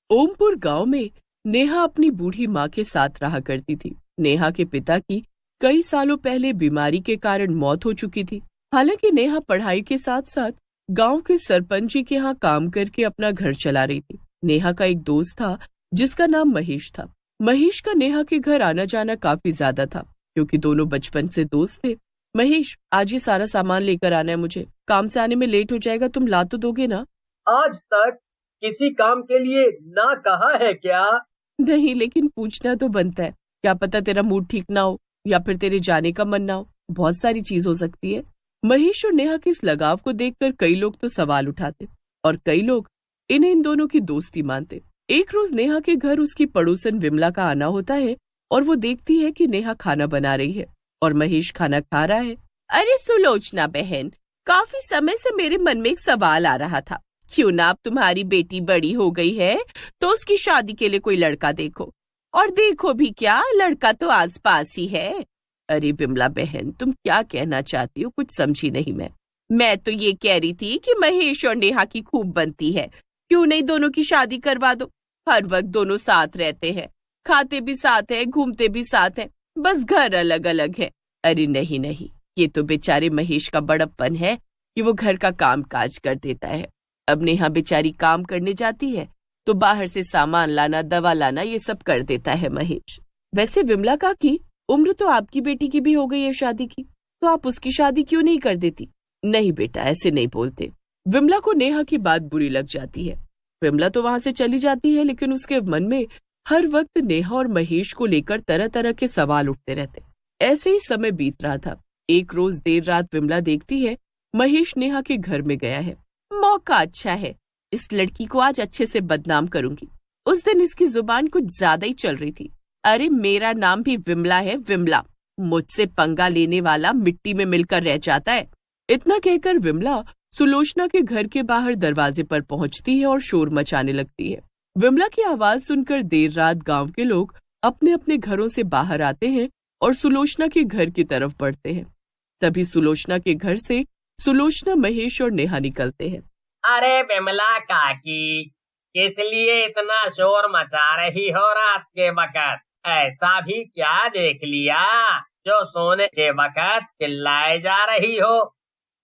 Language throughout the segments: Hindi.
ओमपुर गांव में नेहा अपनी बूढ़ी माँ के साथ रहा करती थी। नेहा के पिता की कई सालों पहले बीमारी के कारण मौत हो चुकी थी। हालांकि नेहा पढ़ाई के साथ साथ गांव के सरपंच जी के यहाँ काम करके अपना घर चला रही थी। नेहा का एक दोस्त था जिसका नाम महेश था। महेश का नेहा के घर आना जाना काफी ज्यादा था क्योंकि दोनों बचपन से दोस्त थे। महेश, आज ये सारा सामान लेकर आना है मुझे, काम से आने में लेट हो जाएगा, तुम ला तो दोगे ना? आज तक किसी काम के लिए ना कहा है क्या? नहीं, लेकिन पूछना तो बनता है। क्या पता तेरा मूड ठीक ना हो या फिर तेरे जाने का मन ना हो, बहुत सारी चीज हो सकती है। महेश और नेहा के इस लगाव को देखकर कई लोग तो सवाल उठाते और कई लोग इन्हें इन दोनों की दोस्ती मानते। एक रोज नेहा के घर उसकी पड़ोसन विमला का आना होता है और वो देखती है कि नेहा खाना बना रही है और महेश खाना खा रहा है। अरे सुलोचना बहन, काफी समय से मेरे मन में एक सवाल आ रहा था, क्यों ना अब तुम्हारी बेटी बड़ी हो गई है तो उसकी शादी के लिए कोई लड़का देखो। और देखो भी क्या, लड़का तो आसपास ही है। अरे विमला बहन, तुम क्या कहना चाहती हो, कुछ समझी नहीं मैं तो ये कह रही थी कि महेश और नेहा की खूब बनती है, क्यों नहीं दोनों की शादी करवा दो। हर वक्त दोनों साथ रहते हैं, खाते भी साथ है, घूमते भी साथ है, बस घर अलग अलग है। अरे नहीं नहीं, ये तो बेचारे महेश का बड़प्पन है कि वो घर का काम काज कर देता है। अब नेहा बेचारी काम करने जाती है तो बाहर से सामान लाना, दवा लाना, ये सब कर देता है महेश। वैसे विमला काकी, उम्र तो आपकी बेटी की भी हो गई है शादी की, तो आप उसकी शादी क्यों नहीं कर देती? नहीं बेटा, ऐसे नहीं बोलते। विमला को नेहा की बात बुरी लग जाती है। विमला तो वहां से चली जाती है, लेकिन उसके मन में हर वक्त नेहा और महेश को लेकर तरह तरह के सवाल उठते रहते। ऐसे ही समय बीत रहा था। एक रोज देर रात विमला देखती है महेश नेहा के घर में गया है। मौका अच्छा है, इस लड़की को आज अच्छे से बदनाम करूंगी। उस दिन इसकी जुबान कुछ ज्यादा ही चल रही थी। अरे मेरा नाम भी विमला है, विमला। मुझसे पंगा लेने वाला मिट्टी में मिलकर रह जाता है। इतना कहकर विमला सुलोचना के घर के बाहर दरवाजे पर पहुंचती है और शोर मचाने लगती है। विमला की आवाज सुनकर देर रात गांव के लोग अपने अपने घरों से बाहर आते हैं और सुलोचना के घर की तरफ बढ़ते हैं। तभी सुलोचना के घर से सुलोचना, महेश और नेहा निकलते हैं। अरे विमला काकी, किस लिए इतना शोर मचा रही हो रात के वक्त? ऐसा भी क्या देख लिया जो सोने के वक्त चिल्लाए जा रही हो?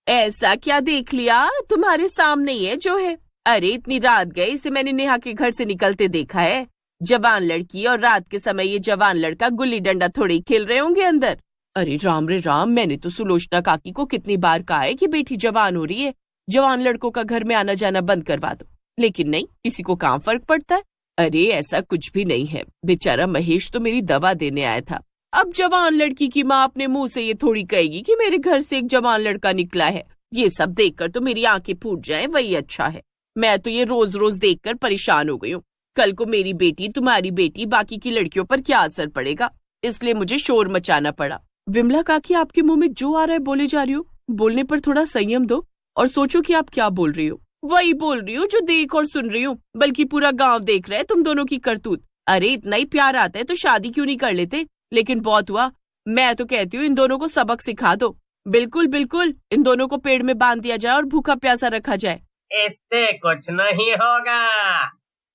ऐसा क्या देख लिया, तुम्हारे सामने ही है जो है। अरे इतनी रात गई, इसे मैंने नेहा के घर से निकलते देखा है। जवान लड़की, और रात के समय ये जवान लड़का गुल्ली डंडा थोड़ी खेल रहे होंगे अंदर। अरे राम रे राम, मैंने तो सुलोचना काकी को कितनी बार कहा है कि बेटी जवान हो रही है, जवान लड़कों का घर में आना जाना बंद करवा दो, लेकिन नहीं, किसी को कहाँ फर्क पड़ता है। अरे ऐसा कुछ भी नहीं है, बेचारा महेश तो मेरी दवा देने आया था। अब जवान लड़की की माँ अपने मुंह से ये थोड़ी कहेगी कि मेरे घर से एक जवान लड़का निकला है। ये सब देखकर तो मेरी आंखें फूट जाएं, वही अच्छा है। मैं तो ये रोज रोज देखकर परेशान हो गई हूँ। कल को मेरी बेटी, तुम्हारी बेटी, बाकी की लड़कियों पर क्या असर पड़ेगा, इसलिए मुझे शोर मचाना पड़ा। विमला काकी, आपके मुंह में जो आ रहा है बोले जा रही हो, बोलने पर थोड़ा संयम दो और सोचो कि आप क्या बोल रही हो। वही बोल रही हूँ जो देख और सुन रही हूँ, बल्कि पूरा गांव देख रहा है तुम दोनों की करतूत। अरे इतना ही प्यार आता है तो शादी क्यों नहीं कर लेते? लेकिन बहुत हुआ, मैं तो कहती हूँ इन दोनों को सबक सिखा दो। बिल्कुल बिल्कुल, इन दोनों को पेड़ में बांध दिया जाए और भूखा प्यासा रखा जाए। इससे कुछ नहीं होगा।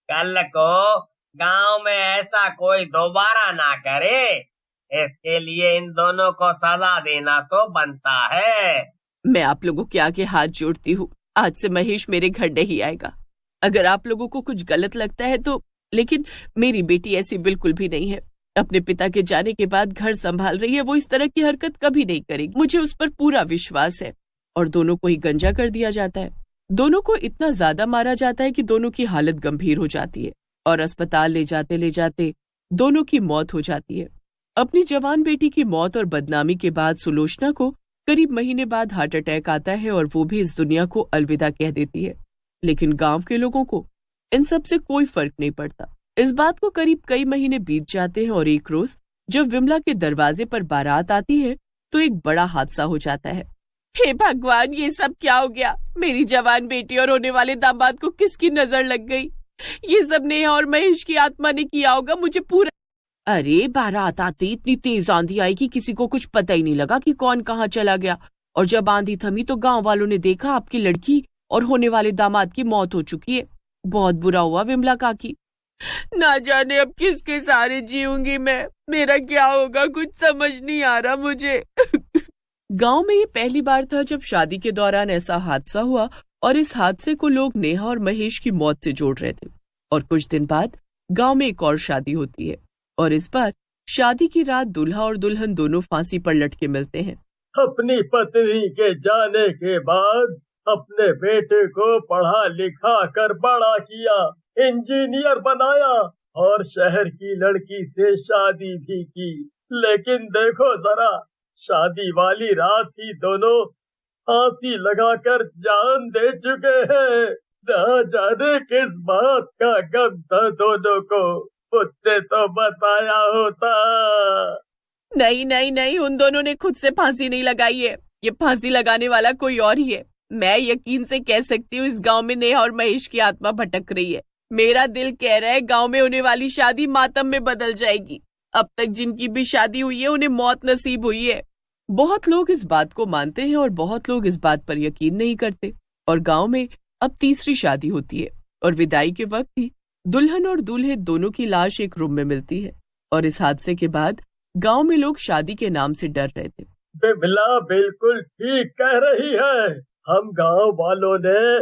कल को गांव में ऐसा कोई दोबारा ना करे, इसके लिए इन दोनों को सजा देना तो बनता है। मैं आप लोगों के आगे हाथ जोड़ती हूँ, आज से महेश मेरे घर नहीं आएगा। अगर आप लोगों को कुछ गलत लगता है तो, लेकिन मेरी बेटी ऐसी बिल्कुल भी नहीं है। अपने पिता के जाने के बाद घर संभाल रही है, वो इस तरह की हरकत कभी नहीं करेगी, मुझे उस पर पूरा विश्वास है। और दोनों को ही गंजा कर दिया जाता है। दोनों को इतना ज्यादा मारा जाता है कि दोनों की हालत गंभीर हो जाती है और अस्पताल ले जाते दोनों की मौत हो जाती है। अपनी जवान बेटी की मौत और बदनामी के बाद सुलोचना को करीब महीने बाद हार्ट अटैक आता है और वो भी इस दुनिया को अलविदा कह देती है। लेकिन गांव के लोगों को इन सब से कोई फर्क नहीं पड़ता। इस बात को करीब कई महीने बीत जाते हैं और एक रोज जब विमला के दरवाजे पर बारात आती है तो एक बड़ा हादसा हो जाता है। हे भगवान, ये सब क्या हो गया? मेरी जवान बेटी और होने वाले दामाद को किसकी नजर लग गई? ये सब नेहा और महेश की आत्मा ने किया होगा, मुझे पूरा। अरे बारात आते इतनी तेज आंधी आई कि किसी को कुछ पता ही नहीं लगा कि कौन कहाँ चला गया। और जब आंधी थमी तो गांव वालों ने देखा आपकी लड़की और होने वाले दामाद की मौत हो चुकी है। बहुत बुरा हुआ विमला काकी, ना जाने अब किसके सहारे जीऊंगी मैं, मेरा क्या होगा कुछ समझ नहीं आ रहा मुझे। गांव में ये पहली बार था जब शादी के दौरान ऐसा हादसा हुआ और इस हादसे को लोग नेहा और महेश की मौत से जोड़ रहे थे। और कुछ दिन बाद गांव में एक और शादी होती है और इस बार शादी की रात दूल्हा और दुल्हन दोनों फांसी पर लटके मिलते हैं। अपनी पत्नी के जाने के बाद अपने बेटे को पढ़ा लिखा कर बड़ा किया, इंजीनियर बनाया और शहर की लड़की से शादी भी की। लेकिन देखो जरा, शादी वाली रात ही दोनों फांसी लगाकर जान दे चुके हैं। ना जाने किस बात का गम था दोनों को, मुझसे तो बताया होता। नहीं नहीं नहीं, उन दोनों ने खुद से फांसी नहीं लगाई है, ये फांसी लगाने वाला कोई और ही है। मैं यकीन से कह सकती हूँ इस गांव में नेहा और महेश की आत्मा भटक रही है। मेरा दिल कह रहा है गांव में होने वाली शादी मातम में बदल जाएगी। अब तक जिनकी भी शादी हुई है उन्हें मौत नसीब हुई है। बहुत लोग इस बात को मानते हैं और बहुत लोग इस बात पर यकीन नहीं करते। और गांव में अब तीसरी शादी होती है और विदाई के वक्त ही दुल्हन और दूल्हे दोनों की लाश एक रूम में मिलती है। और इस हादसे के बाद गांव में लोग शादी के नाम से डर रहे थे। बिमला बिल्कुल ठीक कह रही है। हम गांव वालों ने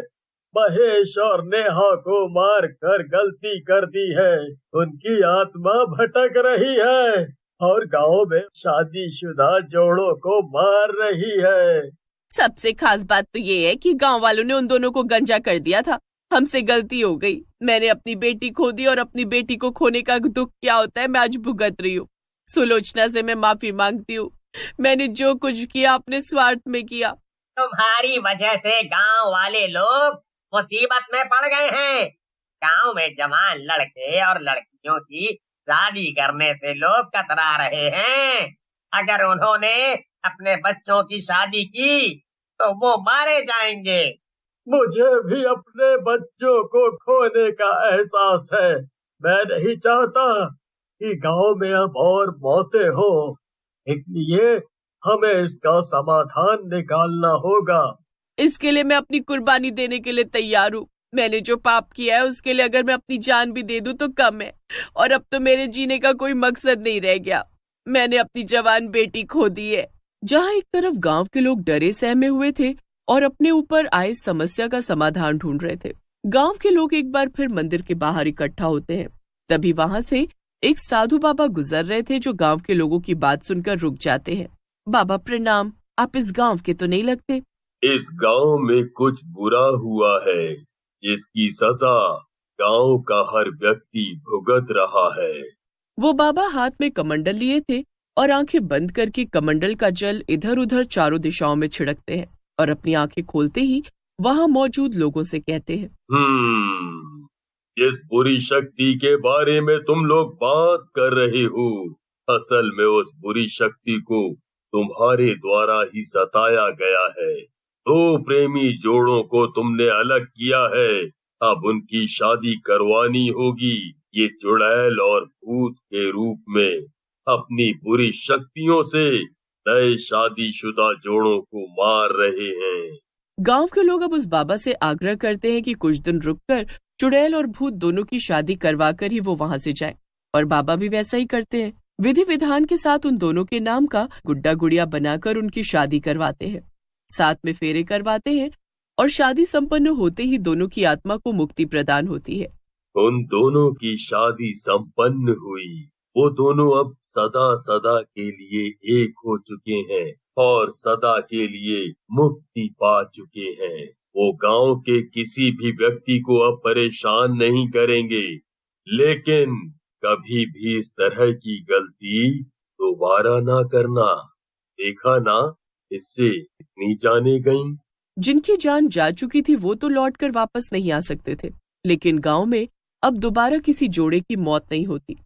महेश और नेहा को मार कर गलती कर दी है। उनकी आत्मा भटक रही है और गांव में शादीशुदा जोड़ों को मार रही है। सबसे खास बात तो ये है कि गांव वालों ने उन दोनों को गंजा कर दिया था। हमसे गलती हो गई। मैंने अपनी बेटी खो दी और अपनी बेटी को खोने का दुख क्या होता है मैं आज भुगत रही हूँ। सुलोचना से मैं माफी मांगती हूँ। मैंने जो कुछ किया अपने स्वार्थ में किया। तुम्हारी वजह से गांव वाले लोग मुसीबत में पड़ गए हैं। गांव में जवान लड़के और लड़कियों की शादी करने से लोग कतरा रहे हैं। अगर उन्होंने अपने बच्चों की शादी की तो वो मारे जाएंगे। मुझे भी अपने बच्चों को खोने का एहसास है। मैं नहीं चाहता कि गांव में अब और मौतें हो, इसलिए हमें इसका समाधान निकालना होगा। इसके लिए मैं अपनी कुर्बानी देने के लिए तैयार हूँ। मैंने जो पाप किया है उसके लिए अगर मैं अपनी जान भी दे दूं तो कम है। और अब तो मेरे जीने का कोई मकसद नहीं रह गया। मैंने अपनी जवान बेटी खो दी है। जहाँ एक तरफ गांव के लोग डरे सहमे हुए थे और अपने ऊपर आए समस्या का समाधान ढूंढ रहे थे, गांव के लोग एक बार फिर मंदिर के बाहर इकट्ठा होते हैं। तभी वहां से एक साधु बाबा गुजर रहे थे जो गांव के लोगों की बात सुनकर रुक जाते हैं। बाबा प्रणाम, आप इस गांव के तो नहीं लगते? इस गांव में कुछ बुरा हुआ है जिसकी सजा गांव का हर व्यक्ति भुगत रहा है। वो बाबा हाथ में कमंडल लिए थे और आंखें बंद करके कमंडल का जल इधर उधर चारों दिशाओं में छिड़कते हैं और अपनी आंखें खोलते ही वहां मौजूद लोगों से कहते हैं, जिस बुरी शक्ति के बारे में तुम लोग बात कर रहे हो, असल में उस बुरी शक्ति को तुम्हारे द्वारा ही सताया गया है। दो प्रेमी जोड़ों को तुमने अलग किया है, अब उनकी शादी करवानी होगी। ये चुड़ैल और भूत के रूप में अपनी बुरी शक्तियों से नए शादीशुदा जोड़ों को मार रहे हैं। गांव के लोग अब उस बाबा से आग्रह करते हैं कि कुछ दिन रुककर चुड़ैल और भूत दोनों की शादी करवाकर ही वो वहां से जाएं। और बाबा भी वैसा ही करते हैं। विधि विधान के साथ उन दोनों के नाम का गुड्डा गुड़िया बनाकर उनकी शादी करवाते हैं, साथ में फेरे करवाते हैं और शादी संपन्न होते ही दोनों की आत्मा को मुक्ति प्रदान होती है। उन दोनों की शादी संपन्न हुई। वो दोनों अब सदा सदा के लिए एक हो चुके हैं और सदा के लिए मुक्ति पा चुके हैं। वो गांव के किसी भी व्यक्ति को अब परेशान नहीं करेंगे। लेकिन कभी भी इस तरह की गलती दोबारा ना करना। देखा ना, इससे कितनी जानें गईं। जिनकी जान जा चुकी थी वो तो लौटकर वापस नहीं आ सकते थे, लेकिन गांव में अब दोबारा किसी जोड़े की मौत नहीं होती।